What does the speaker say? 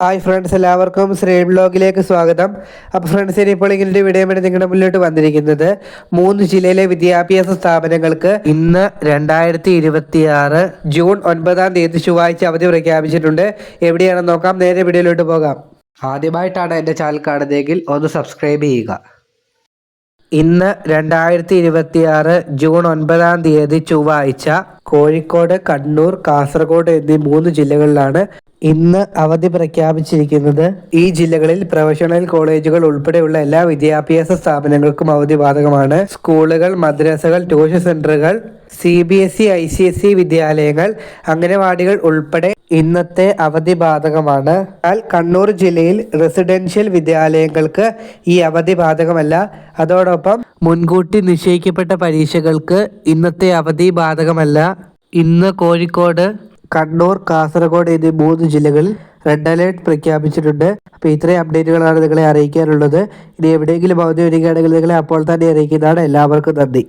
Hi friends, എല്ലാവർക്കും ശ്രീ ബ്ലോഗിലേക്ക് സ്വാഗതം. അപ്പോൾ ഫ്രണ്ട്സ്, ഇനിയിപ്പോൾ ഇങ്ങനെ വീഡിയോ വേണ്ടി നിങ്ങളുടെ മുന്നിലോട്ട് വന്നിരിക്കുന്നത് 3 ജില്ലയിലെ വിദ്യാഭ്യാസ സ്ഥാപനങ്ങൾക്ക് ഇന്ന് 2026 ജൂൺ 9-ാം തീയതി ചൊവ്വാഴ്ച അവധി പ്രഖ്യാപിച്ചിട്ടുണ്ട്. എവിടെയാണെന്ന് നോക്കാം. നേരെ വീഡിയോയിലോട്ട് പോകാം. ആദ്യമായിട്ടാണ് എൻ്റെ ചാനൽ കാണുന്നതെങ്കിൽ ഒന്ന് സബ്സ്ക്രൈബ് ചെയ്യുക. ഇന്ന് 2026 ജൂൺ 9-ാം തീയതി ചൊവ്വാഴ്ച കോഴിക്കോട്, കണ്ണൂർ, കാസർഗോഡ് എന്നീ 3 ജില്ലകളിലാണ് ഇന്ന് അവധി പ്രഖ്യാപിച്ചിരിക്കുന്നത്. ഈ ജില്ലകളിൽ പ്രൊഫഷണൽ കോളേജുകൾ ഉൾപ്പെടെയുള്ള എല്ലാ വിദ്യാഭ്യാസ സ്ഥാപനങ്ങൾക്കും അവധി ബാധകമാണ്. സ്കൂളുകൾ, മദ്രസകൾ, ട്യൂഷൻ സെന്ററുകൾ, CBSE, ICSE വിദ്യാലയങ്ങൾ, അംഗനവാടികൾ ഉൾപ്പെടെ ഇന്നത്തെ അവധി ബാധകമാണ്. എന്നാൽ കണ്ണൂർ ജില്ലയിൽ റെസിഡൻഷ്യൽ വിദ്യാലയങ്ങൾക്ക് ഈ അവധി ബാധകമല്ല. അതോടൊപ്പം മുൻകൂട്ടി നിശ്ചയിക്കപ്പെട്ട പരീക്ഷകൾക്ക് ഇന്നത്തെ അവധി ബാധകമല്ല. ഇന്ന് കോഴിക്കോട്, കണ്ണൂർ, കാസർഗോഡ് എന്നീ 3 ജില്ലകളിൽ റെഡ് അലേർട്ട് പ്രഖ്യാപിച്ചിട്ടുണ്ട്. അപ്പോൾ ഇത്രയും അപ്ഡേറ്റുകളാണ് നിങ്ങളെ അറിയിക്കാനുള്ളത്. ഇനി എവിടെയെങ്കിലും അവധി വരികയാണെങ്കിൽ നിങ്ങളെ അപ്പോൾ തന്നെ അറിയിക്കുന്നതാണ്. എല്ലാവർക്കും നന്ദി.